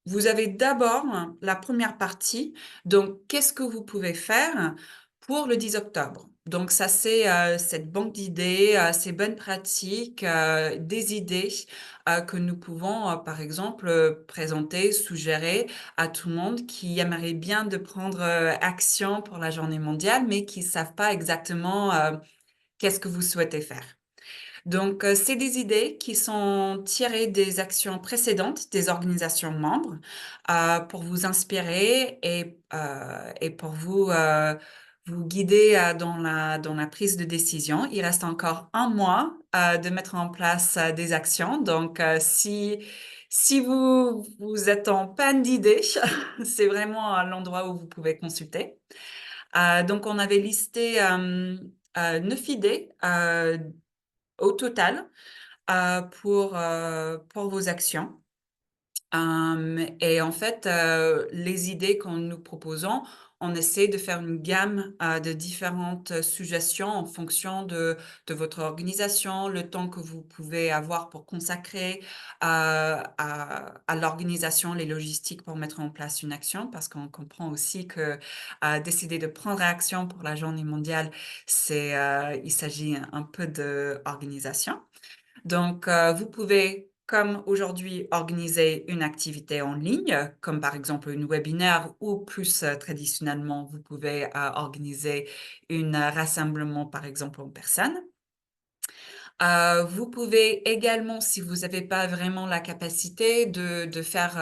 S5: Vous avez d'abord la première partie. Donc, qu'est-ce que vous pouvez faire pour le 10 octobre? Donc, ça, c'est cette banque d'idées, ces bonnes pratiques, des idées que nous pouvons, par exemple, présenter, suggérer à tout le monde qui aimerait bien de prendre action pour la journée mondiale, mais qui ne savent pas exactement qu'est-ce que vous souhaitez faire. Donc, c'est des idées qui sont tirées des actions précédentes des organisations membres pour vous inspirer et pour vous guider dans la prise de décision. Il reste encore 1 mois de mettre en place des actions. Donc, si vous êtes en panne d'idées, c'est vraiment l'endroit où vous pouvez consulter. Donc, on avait listé 9 idées au total pour vos actions. Et en fait, les idées que nous proposons, on essaie de faire une gamme de différentes suggestions en fonction de votre organisation, le temps que vous pouvez avoir pour consacrer à l'organisation, les logistiques pour mettre en place une action, parce qu'on comprend aussi que décider de prendre action pour la journée mondiale, il s'agit un peu d'organisation. Donc, vous pouvez, comme aujourd'hui, organiser une activité en ligne, comme par exemple une webinaire, ou plus traditionnellement, vous pouvez organiser un rassemblement, par exemple, en personne. Vous pouvez également, si vous n'avez pas vraiment la capacité de faire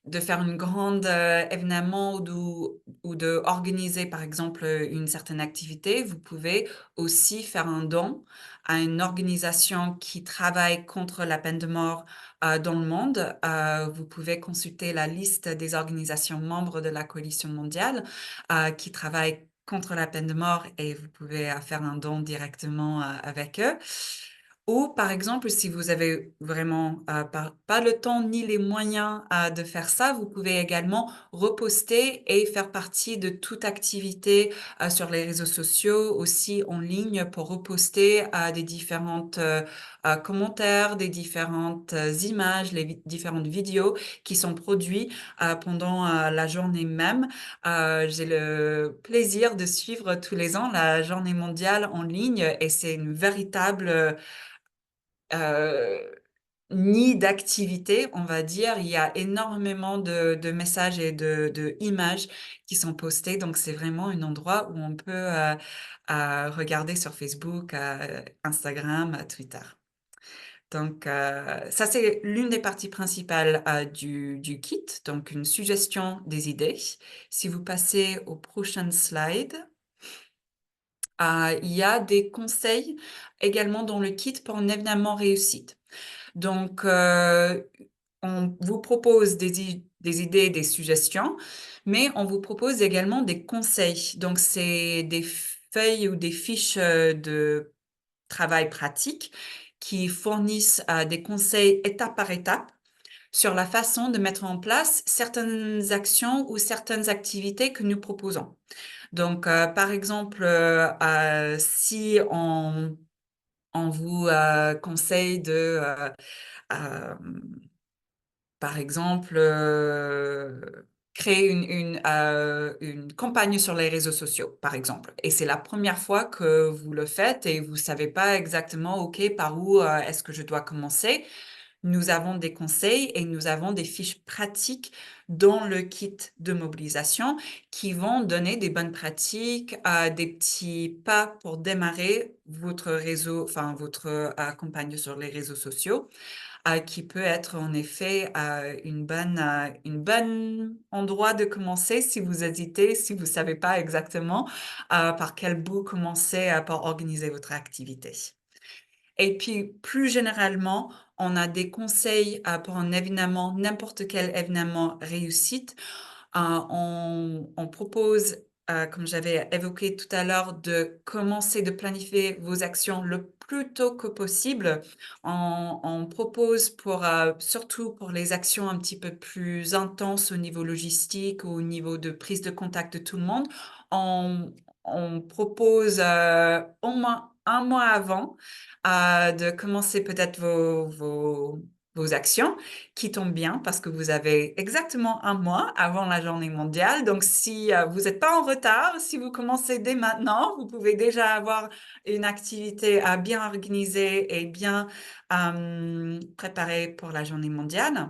S5: une grande événement ou de organiser, par exemple, une certaine activité, vous pouvez aussi faire un don à une organisation qui travaille contre la peine de mort dans le monde. Vous pouvez consulter la liste des organisations membres de la coalition mondiale qui travaillent contre la peine de mort et vous pouvez faire un don directement avec eux. Ou par exemple, si vous avez vraiment pas le temps ni les moyens de faire ça, vous pouvez également reposter et faire partie de toute activité sur les réseaux sociaux, aussi en ligne, pour reposter des différentes commentaires, des différentes images, les différentes vidéos qui sont produites pendant la journée même. J'ai le plaisir de suivre tous les ans la journée mondiale en ligne et c'est une véritable nid d'activité, on va dire. Il y a énormément de messages et de images qui sont postés, donc c'est vraiment un endroit où on peut regarder sur Facebook, Instagram, Twitter. Donc, ça, c'est l'une des parties principales du kit, donc une suggestion des idées. Si vous passez au prochain slide, il y a des conseils également dans le kit pour un événement réussite. Donc, on vous propose des idées, des suggestions, mais on vous propose également des conseils. Donc, c'est des feuilles ou des fiches de travail pratique qui fournissent des conseils étape par étape sur la façon de mettre en place certaines actions ou certaines activités que nous proposons. Donc, par exemple, si on vous conseille de, par exemple, créer une campagne sur les réseaux sociaux, par exemple. Et c'est la première fois que vous le faites et vous ne savez pas exactement, OK, par où est-ce que je dois commencer. Nous avons des conseils et nous avons des fiches pratiques dans le kit de mobilisation qui vont donner des bonnes pratiques, des petits pas pour démarrer votre réseau, enfin votre campagne sur les réseaux sociaux, qui peut être en effet une bonne endroit de commencer si vous hésitez, si vous ne savez pas exactement par quel bout commencer pour organiser votre activité. Et puis, plus généralement, on a des conseils pour un événement, n'importe quel événement réussite. On propose, comme j'avais évoqué tout à l'heure, de commencer de planifier vos actions le plus tôt que possible. On propose surtout pour les actions un petit peu plus intenses au niveau logistique, au niveau de prise de contact de tout le monde, on propose au moins un mois avant de commencer peut-être vos actions, qui tombent bien parce que vous avez exactement un mois avant la journée mondiale. Donc, si vous n'êtes pas en retard, si vous commencez dès maintenant, vous pouvez déjà avoir une activité bien organisée et bien préparée pour la journée mondiale.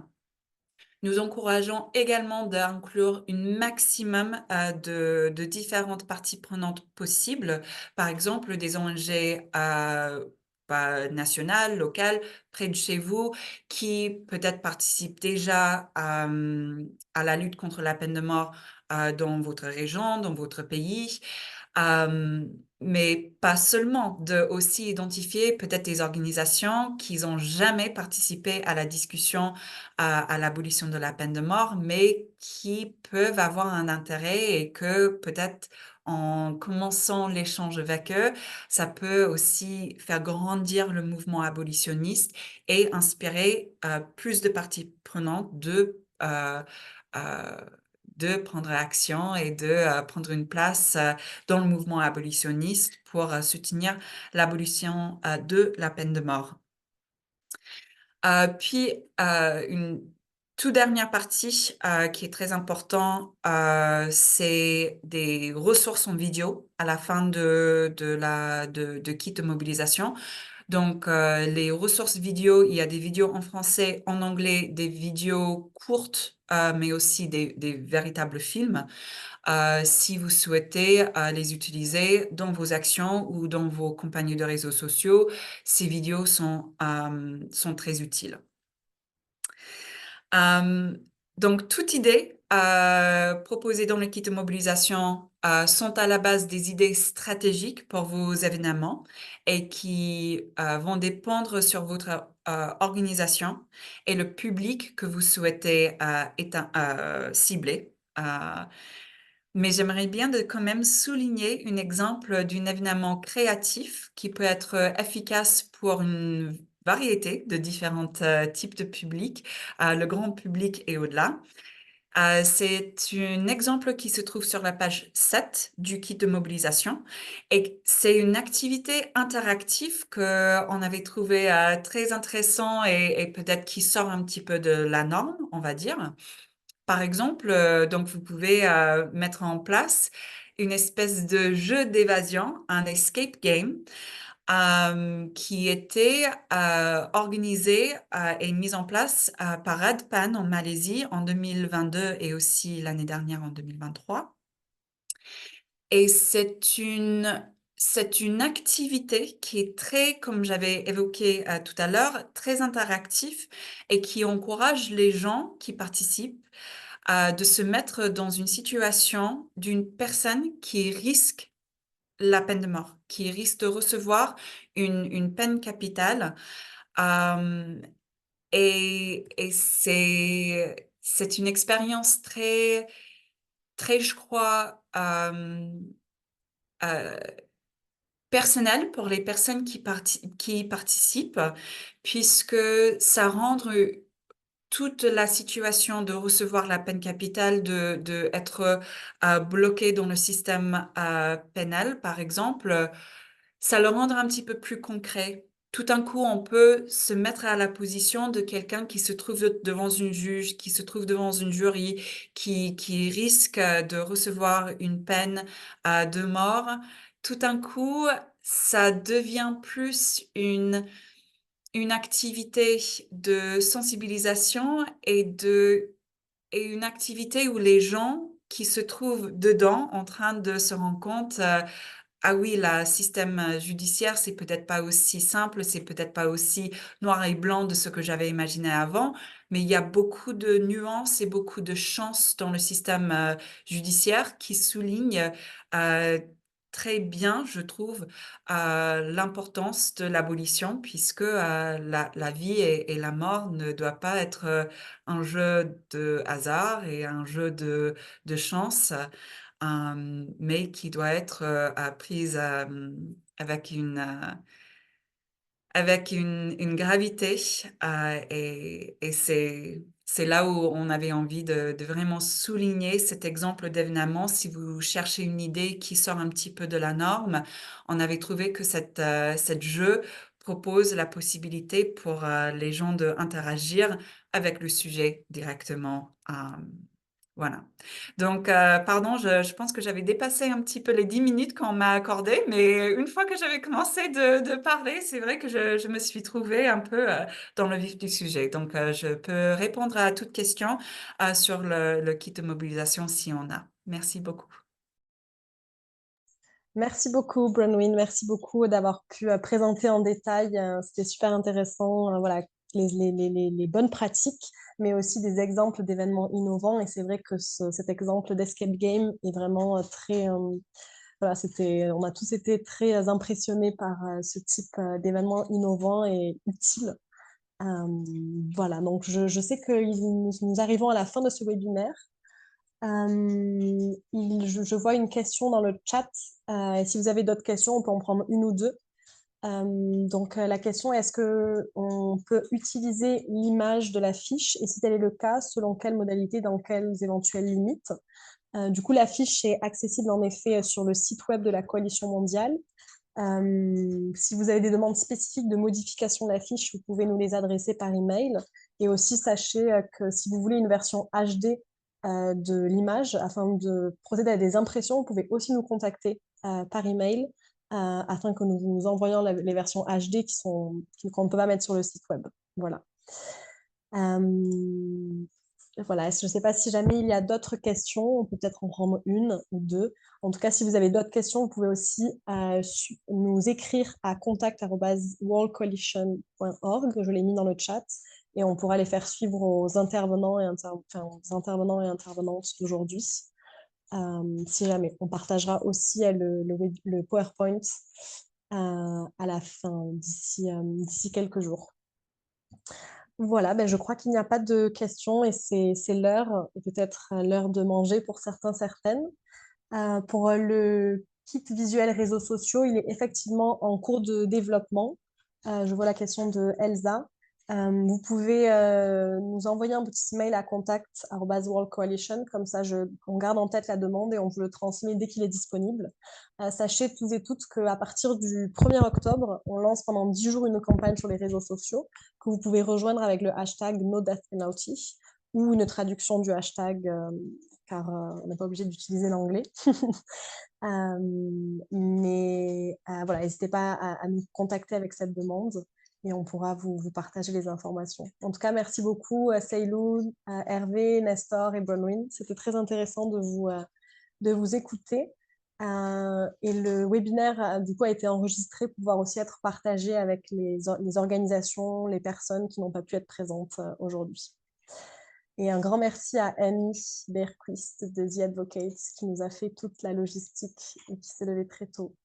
S5: Nous encourageons également d'inclure un maximum de différentes parties prenantes possibles, par exemple des ONG nationales, locales, près de chez vous, qui peut-être participent déjà à la lutte contre la peine de mort dans votre région, dans votre pays. Mais pas seulement, de aussi identifier peut-être des organisations qui n'ont jamais participé à la discussion à l'abolition de la peine de mort, mais qui peuvent avoir un intérêt et que peut-être en commençant l'échange avec eux, ça peut aussi faire grandir le mouvement abolitionniste et inspirer plus de parties prenantes de prendre action et de prendre une place dans le mouvement abolitionniste pour soutenir l'abolition de la peine de mort. Puis, une toute dernière partie qui est très importante, c'est des ressources en vidéo à la fin de kit de mobilisation. Donc, les ressources vidéo, il y a des vidéos en français, en anglais, des vidéos courtes, mais aussi des véritables films. Si vous souhaitez les utiliser dans vos actions ou dans vos compagnies de réseaux sociaux, ces vidéos sont très utiles. Donc, toute idée proposées dans le kit de mobilisation sont à la base des idées stratégiques pour vos événements et qui vont dépendre sur votre organisation et le public que vous souhaitez cibler. Mais j'aimerais bien quand même souligner un exemple d'un événement créatif qui peut être efficace pour une variété de différents types de publics, le grand public et au-delà. C'est un exemple qui se trouve sur la page 7 du kit de mobilisation et c'est une activité interactive qu'on avait trouvé très intéressant et peut-être qui sort un petit peu de la norme, on va dire. Par exemple, donc vous pouvez mettre en place une espèce de jeu d'évasion, un escape game, qui était organisé et mis en place par Radpan en Malaisie en 2022 et aussi l'année dernière en 2023. Et c'est une activité qui est très, comme j'avais évoqué tout à l'heure, très interactive et qui encourage les gens qui participent de se mettre dans une situation d'une personne qui risque la peine de mort, qui risque de recevoir une peine capitale. Et c'est une expérience très, très, je crois, personnelle pour les personnes qui participent, puisque ça rend toute la situation de recevoir la peine capitale, de être bloqué dans le système pénal, par exemple, ça le rend un petit peu plus concret. Tout d'un coup, on peut se mettre à la position de quelqu'un qui se trouve devant une juge, qui se trouve devant une jury, qui risque de recevoir une peine de mort. Tout d'un coup, ça devient plus une activité de sensibilisation et une activité où les gens qui se trouvent dedans en train de se rendre compte ah oui, le système judiciaire, c'est peut-être pas aussi simple, c'est peut-être pas aussi noir et blanc de ce que j'avais imaginé avant, mais il y a beaucoup de nuances et beaucoup de chances dans le système judiciaire qui soulignent très bien, je trouve, l'importance de l'abolition, puisque la vie et la mort ne doivent pas être un jeu de hasard et un jeu de chance, mais qui doit être prise avec une gravité. Et c'est là où on avait envie de vraiment souligner cet exemple d'événement. Si vous cherchez une idée qui sort un petit peu de la norme, on avait trouvé que cette jeu propose la possibilité pour les gens d'interagir avec le sujet directement. Voilà. Donc, pardon, je pense que j'avais dépassé un petit peu les 10 minutes qu'on m'a accordées, mais une fois que j'avais commencé de parler, c'est vrai que je me suis trouvée un peu dans le vif du sujet. Donc, je peux répondre à toute question sur le kit de mobilisation si on a. Merci beaucoup.
S1: Merci beaucoup, Bronwyn. Merci beaucoup d'avoir pu présenter en détail. C'était super intéressant. Voilà, les bonnes pratiques, mais aussi des exemples d'événements innovants. Et c'est vrai que cet exemple d'escape game est vraiment très... voilà, on a tous été très impressionnés par ce type d'événement innovant et utile. Voilà, donc je sais que nous arrivons à la fin de ce webinaire. Je vois une question dans le chat. Et si vous avez d'autres questions, on peut en prendre une ou deux. Donc, la question est, est-ce qu'on peut utiliser l'image de la fiche et si tel est le cas, selon quelles modalités, dans quelles éventuelles limites? Du coup, la fiche est accessible en effet sur le site web de la Coalition mondiale. Si vous avez des demandes spécifiques de modification de la fiche, vous pouvez nous les adresser par email. Et aussi, sachez que si vous voulez une version HD de l'image, afin de procéder à des impressions, vous pouvez aussi nous contacter par email afin que nous vous envoyions les versions HD qu'on ne peut pas mettre sur le site web. Voilà. Voilà, je ne sais pas si jamais il y a d'autres questions, on peut peut-être en prendre une ou deux. En tout cas, si vous avez d'autres questions, vous pouvez aussi nous écrire à contact@worldcoalition.org, je l'ai mis dans le chat, et on pourra les faire suivre aux intervenants et intervenantes d'aujourd'hui. Si jamais, on partagera aussi le PowerPoint à la fin, d'ici quelques jours. Voilà, je crois qu'il n'y a pas de questions et c'est l'heure, et peut-être l'heure de manger pour certains, certaines. Pour le kit visuel réseaux sociaux, il est effectivement en cours de développement. Je vois la question de Elsa. Vous pouvez nous envoyer un petit mail à contact@worldcoalition, comme ça on garde en tête la demande et on vous le transmet dès qu'il est disponible. Sachez tous et toutes qu'à partir du 1er octobre, on lance pendant 10 jours une campagne sur les réseaux sociaux que vous pouvez rejoindre avec le hashtag #NoDeathPenalty ou une traduction du hashtag, car on n'est pas obligé d'utiliser l'anglais. Mais voilà, n'hésitez pas à nous contacter avec cette demande et on pourra vous partager les informations. En tout cas, merci beaucoup Seilou, Hervé, Nestor et Bronwyn. C'était très intéressant de vous écouter. Et le webinaire du coup a été enregistré pour pouvoir aussi être partagé avec les organisations, les personnes qui n'ont pas pu être présentes aujourd'hui. Et un grand merci à Annie Berquist de The Advocates qui nous a fait toute la logistique et qui s'est levée très tôt